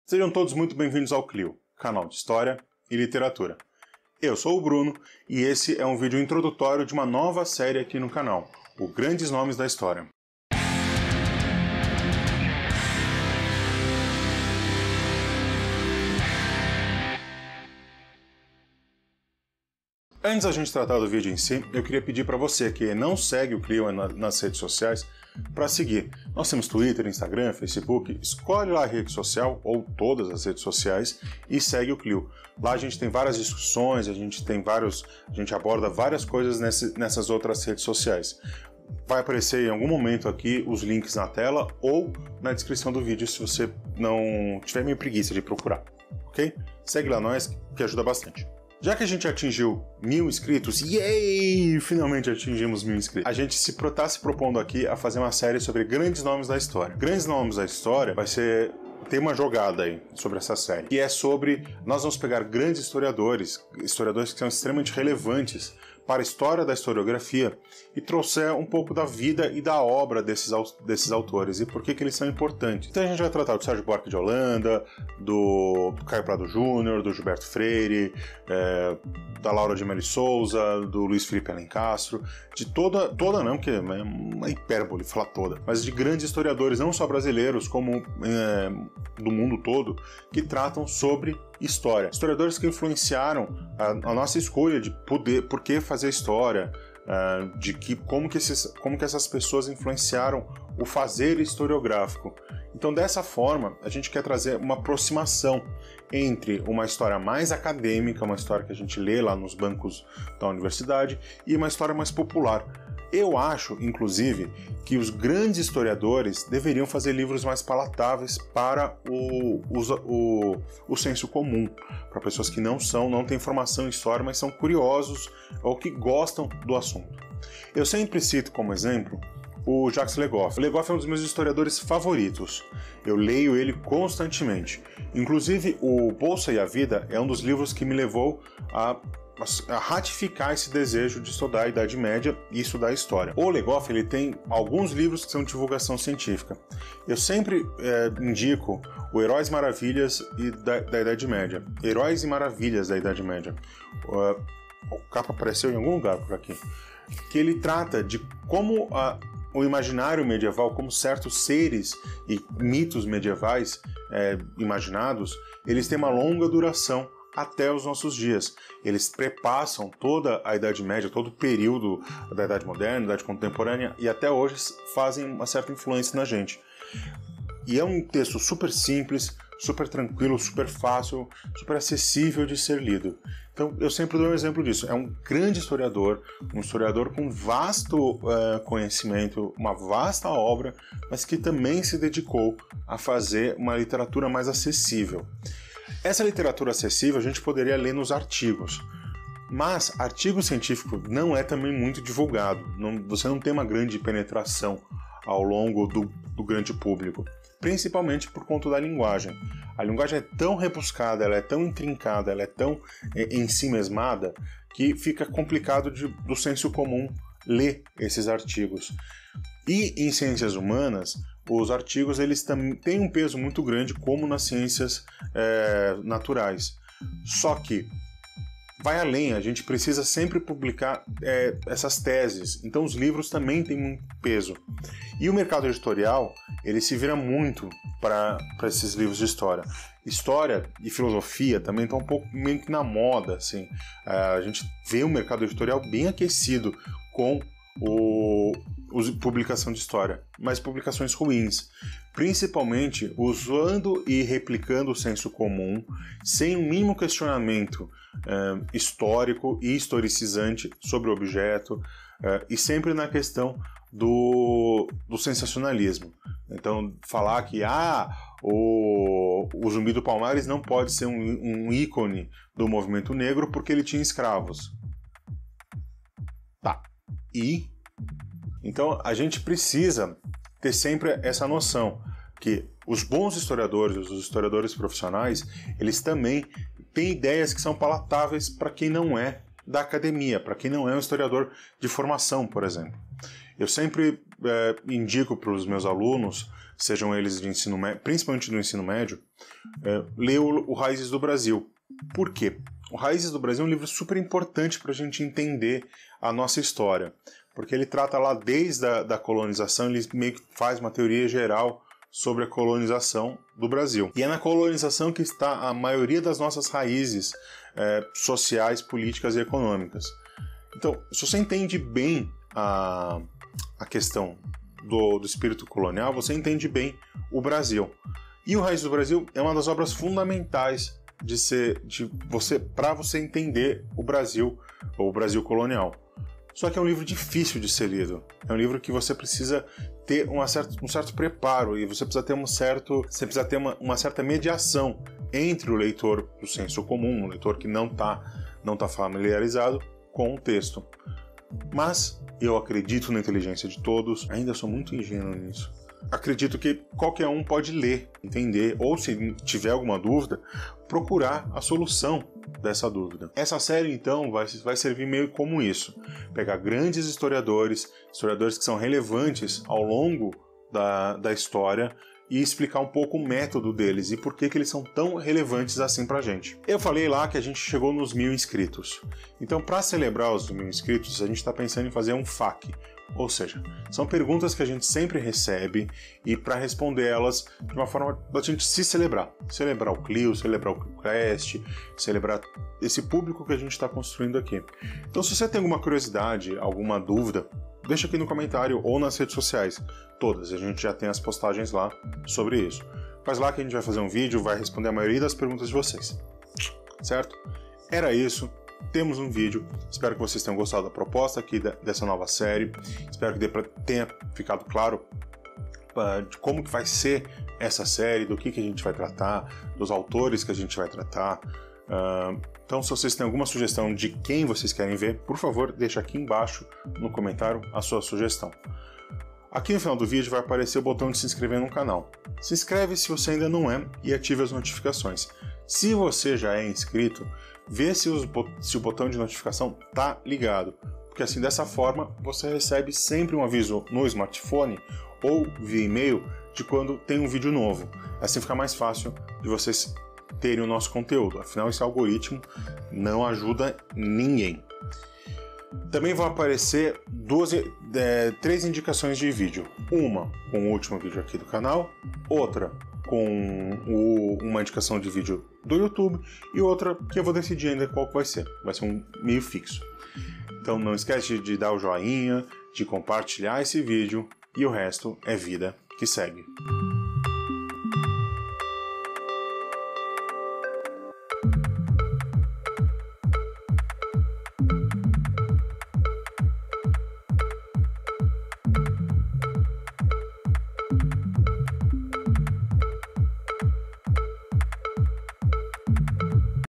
Sejam todos muito bem-vindos ao Clio, canal de História e Literatura. Eu sou o Bruno e esse é um vídeo introdutório de uma nova série aqui no canal, o Grandes Nomes da História. Antes da gente tratar do vídeo em si, eu queria pedir para você que não segue o Clio nas redes sociais para seguir. Nós temos Twitter, Instagram, Facebook, escolhe lá a rede social ou todas as redes sociais e segue o Clio. Lá a gente tem várias discussões, a gente aborda várias coisas nessas outras redes sociais. Vai aparecer em algum momento aqui os links na tela ou na descrição do vídeo se você não tiver meio preguiça de procurar, ok? Segue lá nós que ajuda bastante. Já que a gente atingiu 1000 inscritos, yay! Finalmente atingimos 1000 inscritos. A gente está se propondo aqui a fazer uma série sobre grandes nomes da história. Grandes nomes da história tem uma jogada aí sobre essa série. E é sobre, nós vamos pegar grandes historiadores que são extremamente relevantes para a história da historiografia e trouxer um pouco da vida e da obra desses autores e por que eles são importantes. Então a gente vai tratar do Sérgio Buarque de Holanda, do Caio Prado Júnior, do Gilberto Freire, da Laura de Melo Souza, do Luiz Felipe Alencastro, de toda não, que é uma hipérbole falar toda, mas de grandes historiadores, não só brasileiros, como do mundo todo, que tratam sobre história. Historiadores que influenciaram a nossa escolha de por que fazer história, como que essas pessoas influenciaram o fazer historiográfico. Então, dessa forma, a gente quer trazer uma aproximação entre uma história mais acadêmica, uma história que a gente lê lá nos bancos da universidade, e uma história mais popular. Eu acho, inclusive, que os grandes historiadores deveriam fazer livros mais palatáveis para o senso comum, para pessoas que não têm formação em história, mas são curiosos ou que gostam do assunto. Eu sempre cito como exemplo o Jacques Le Goff. Le Goff é um dos meus historiadores favoritos. Eu leio ele constantemente. Inclusive, o Bolsa e a Vida é um dos livros que me levou a ratificar esse desejo de estudar a Idade Média e estudar a história. O Le Goff, ele tem alguns livros que são de divulgação científica. Eu sempre indico o Heróis Maravilhas da Idade Média. Heróis e Maravilhas da Idade Média. O capa apareceu em algum lugar por aqui. Que ele trata de como o imaginário medieval, como certos seres e mitos medievais imaginados, eles têm uma longa duração até os nossos dias. Eles prepassam toda a Idade Média, todo o período da Idade Moderna, Idade Contemporânea, e até hoje fazem uma certa influência na gente. E é um texto super simples, super tranquilo, super fácil, super acessível de ser lido. Então eu sempre dou um exemplo disso. É um grande historiador, um historiador com vasto conhecimento, uma vasta obra, mas que também se dedicou a fazer uma literatura mais acessível. Essa literatura acessível a gente poderia ler nos artigos, mas artigo científico não é também muito divulgado, você não tem uma grande penetração ao longo do grande público, principalmente por conta da linguagem. A linguagem é tão rebuscada, ela é tão intrincada, ela é tão ensimesmada, que fica complicado do senso comum ler esses artigos. E em ciências humanas, os artigos eles também têm um peso muito grande, como nas ciências naturais. Só que vai além, a gente precisa sempre publicar essas teses. Então os livros também têm muito peso. E o mercado editorial ele se vira muito para esses livros de história. História e filosofia também estão um pouco meio que na moda. Assim. A gente vê o mercado editorial bem aquecido com publicação de história, mas publicações ruins, principalmente usando e replicando o senso comum, sem o mínimo questionamento histórico e historicizante sobre o objeto, e sempre na questão do sensacionalismo. Então, falar que o Zumbi do Palmares não pode ser um ícone do movimento negro porque ele tinha escravos. Tá. E então a gente precisa ter sempre essa noção que os bons historiadores, os historiadores profissionais, eles também têm ideias que são palatáveis para quem não é da academia, para quem não é um historiador de formação, por exemplo. Eu sempre indico para os meus alunos, sejam eles de ensino médio, principalmente do ensino médio, ler o Raízes do Brasil. Por quê? O Raízes do Brasil é um livro super importante para a gente entender a nossa história, porque ele trata lá desde a colonização, ele meio que faz uma teoria geral sobre a colonização do Brasil. E é na colonização que está a maioria das nossas raízes sociais, políticas e econômicas. Então, se você entende bem a questão do espírito colonial, você entende bem o Brasil. E o Raízes do Brasil é uma das obras fundamentais para você entender o Brasil, ou o Brasil colonial. Só que é um livro difícil de ser lido. É um livro que você precisa ter um certo preparo e você precisa ter uma certa mediação entre o leitor do senso comum, o leitor que não tá familiarizado com o texto. Mas eu acredito na inteligência de todos, ainda sou muito ingênuo nisso. Acredito que qualquer um pode ler, entender, ou se tiver alguma dúvida, procurar a solução dessa dúvida. Essa série, então, vai servir meio como isso. Pegar grandes historiadores que são relevantes ao longo da história e explicar um pouco o método deles e por que eles são tão relevantes assim pra gente. Eu falei lá que a gente chegou nos 1000 inscritos. Então, para celebrar os 1000 inscritos, a gente está pensando em fazer um FAQ. Ou seja, são perguntas que a gente sempre recebe e para responder elas de uma forma da gente se celebrar. Celebrar o Clio, celebrar o ClioCast, celebrar esse público que a gente está construindo aqui. Então, se você tem alguma curiosidade, alguma dúvida, deixa aqui no comentário ou nas redes sociais. Todas, a gente já tem as postagens lá sobre isso. Faz lá que a gente vai fazer um vídeo, vai responder a maioria das perguntas de vocês. Certo? Era isso. Temos um vídeo, espero que vocês tenham gostado da proposta aqui dessa nova série, espero que tenha ficado claro de como que vai ser essa série, do que a gente vai tratar, dos autores que a gente vai tratar. Então, se vocês têm alguma sugestão de quem vocês querem ver, por favor, deixa aqui embaixo no comentário a sua sugestão. Aqui no final do vídeo vai aparecer o botão de se inscrever no canal. Se inscreve se você ainda não é e ative as notificações. Se você já é inscrito, vê se o botão de notificação está ligado, porque assim, dessa forma, você recebe sempre um aviso no smartphone ou via e-mail de quando tem um vídeo novo. Assim fica mais fácil de vocês terem o nosso conteúdo, afinal esse algoritmo não ajuda ninguém. Também vão aparecer 3 indicações de vídeo, uma com o último vídeo aqui do canal, outra com uma indicação de vídeo do YouTube e outra que eu vou decidir ainda qual que vai ser um meio fixo. Então não esquece de dar o joinha, de compartilhar esse vídeo e o resto é vida que segue.